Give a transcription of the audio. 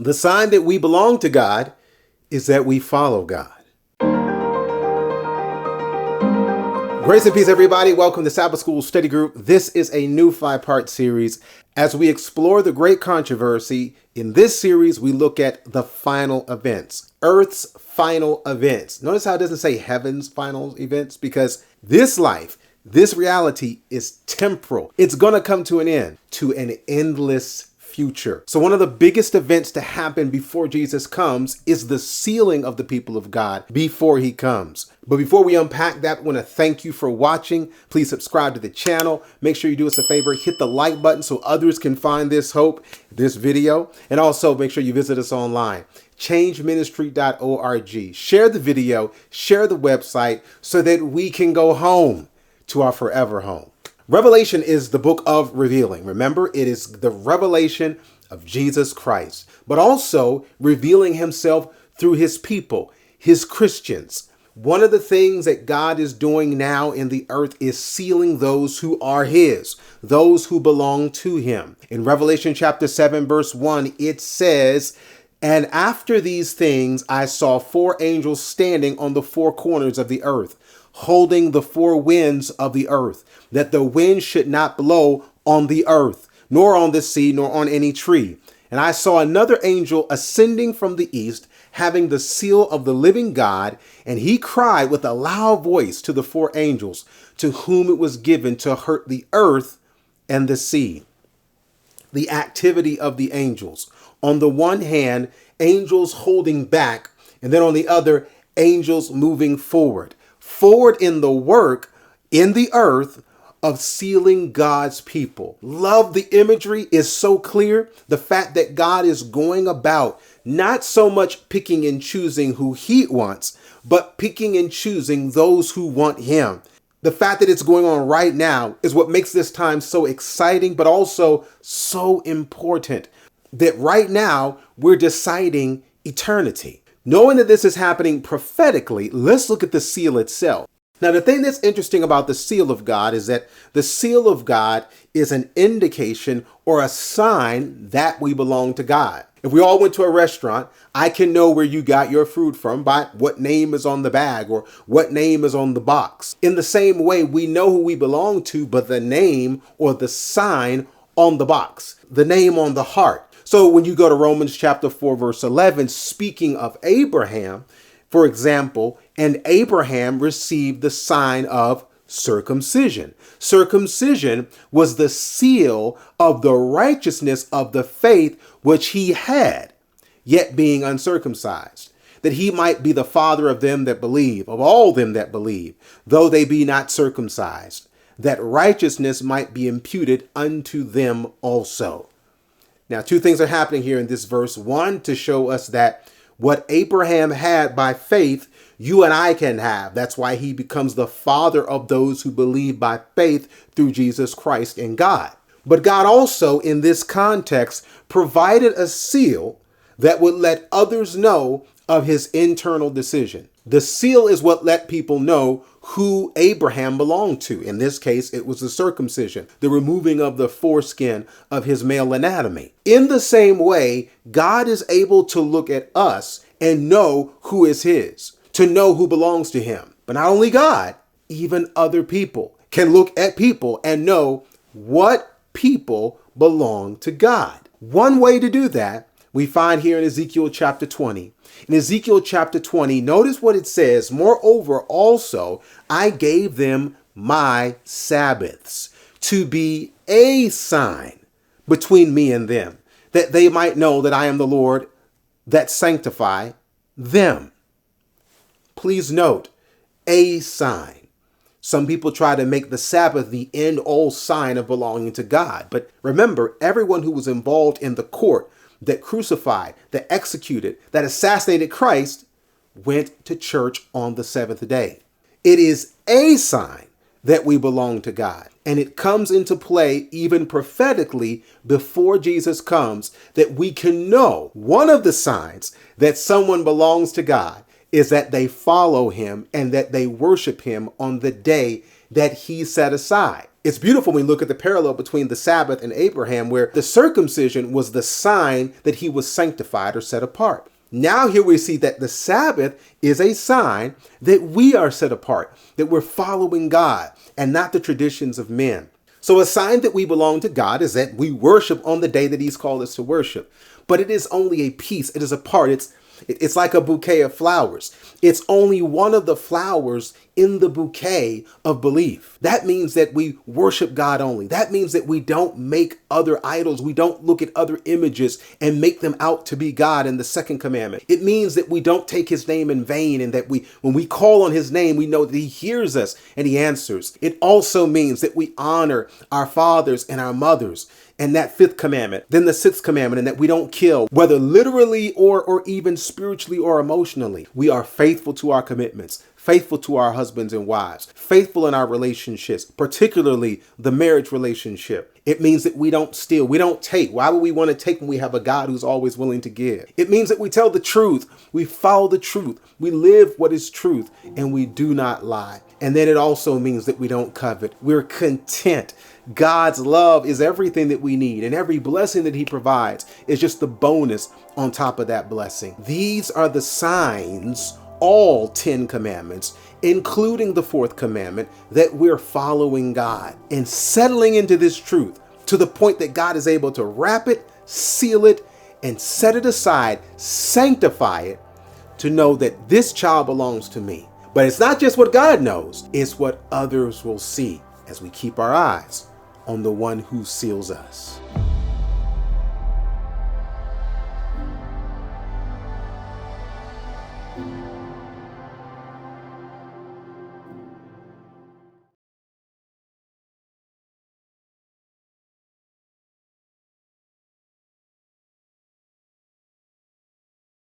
The sign that we belong to God is that we follow God. Grace and peace, everybody. Welcome to Sabbath School Study Group. This is a new 5-part series. As we explore the great controversy, in this series, we look at the final events, Earth's final events. Notice how it doesn't say heaven's final events, because this life, this reality is temporal. It's going to come to an end, to an endless future. So one of the biggest events to happen before Jesus comes is the sealing of the people of God before he comes. But before we unpack that, I want to thank you for watching. Please subscribe to the channel. Make sure you do us a favor, hit the like button so others can find this hope, this video. And also make sure you visit us online, changeministry.org. Share the video, share the website so that we can go home to our forever home. Revelation is the book of revealing. Remember, it is the revelation of Jesus Christ, but also revealing himself through his people, his Christians. One of the things that God is doing now in the earth is sealing those who are his, those who belong to him. In Revelation chapter 7, verse 1, it says, "And after these things, I saw 4 angels standing on the 4 corners of the earth, holding the 4 winds of the earth, that the wind should not blow on the earth, nor on the sea, nor on any tree. And I saw another angel ascending from the east, having the seal of the living God, and he cried with a loud voice to the 4 angels, to whom it was given to hurt the earth and the sea." The activity of the angels. On the one hand, angels holding back, and then on the other, angels moving forward. Forward in the work in the earth of sealing God's people. Love the imagery is so clear. The fact that God is going about not so much picking and choosing who he wants, but picking and choosing those who want him. The fact that it's going on right now is what makes this time so exciting, but also so important. That right now we're deciding eternity. Knowing that this is happening prophetically, let's look at the seal itself. Now, the thing that's interesting about the seal of God is that the seal of God is an indication or a sign that we belong to God. If we all went to a restaurant, I can know where you got your food from by what name is on the bag or what name is on the box. In the same way, we know who we belong to, but the name or the sign on the box, the name on the heart. So when you go to Romans chapter 4, verse 11, speaking of Abraham, for example, and Abraham received the sign of circumcision. Circumcision was the seal of the righteousness of the faith which he had, yet being uncircumcised, that he might be the father of them that believe, of all them that believe, though they be not circumcised, that righteousness might be imputed unto them also. Now, 2 things are happening here in this verse. 1, to show us that what Abraham had by faith, you and I can have. That's why he becomes the father of those who believe by faith through Jesus Christ and God. But God also, in this context, provided a seal that would let others know of his internal decision. The seal is what let people know who Abraham belonged to. In this case, it was the circumcision, the removing of the foreskin of his male anatomy. In the same way, God is able to look at us and know who is his, to know who belongs to him. But not only God, even other people can look at people and know what people belong to God. One way to do that we find here in Ezekiel chapter 20. In Ezekiel chapter 20, notice what it says. "Moreover, also, I gave them my Sabbaths to be a sign between me and them, that they might know that I am the Lord that sanctify them." Please note, a sign. Some people try to make the Sabbath the end-all sign of belonging to God. But remember, everyone who was involved in the court that crucified, that executed, that assassinated Christ went to church on the 7th day. It is a sign that we belong to God. And it comes into play even prophetically before Jesus comes, that we can know one of the signs that someone belongs to God is that they follow him and that they worship him on the day that he set aside. It's beautiful when we look at the parallel between the Sabbath and Abraham, where the circumcision was the sign that he was sanctified or set apart. Now here we see that the Sabbath is a sign that we are set apart, that we're following God and not the traditions of men. So a sign that we belong to God is that we worship on the day that he's called us to worship. But it is only a piece. It is a part. It's like a bouquet of flowers. It's only one of the flowers in the bouquet of belief. That means that we worship God only. That means that we don't make other idols. We don't look at other images and make them out to be God in the second commandment. It means that we don't take his name in vain, and that when we call on his name, we know that he hears us and he answers. It also means that we honor our fathers and our mothers, and that fifth commandment, then the sixth commandment, and that we don't kill, whether literally or even spiritually or emotionally. We are faithful to our commitments, faithful to our husbands and wives, faithful in our relationships, particularly the marriage relationship. It means that we don't steal, we don't take. Why would we want to take when we have a God who's always willing to give? It means that we tell the truth, we follow the truth, we live what is truth, and we do not lie. And then it also means that we don't covet. We're content. God's love is everything that we need, and every blessing that he provides is just the bonus on top of that blessing. These are the signs, all 10 commandments, including the fourth commandment, that we're following God and settling into this truth to the point that God is able to wrap it, seal it, and set it aside, sanctify it, to know that this child belongs to me. But it's not just what God knows, it's what others will see as we keep our eyes on the one who seals us.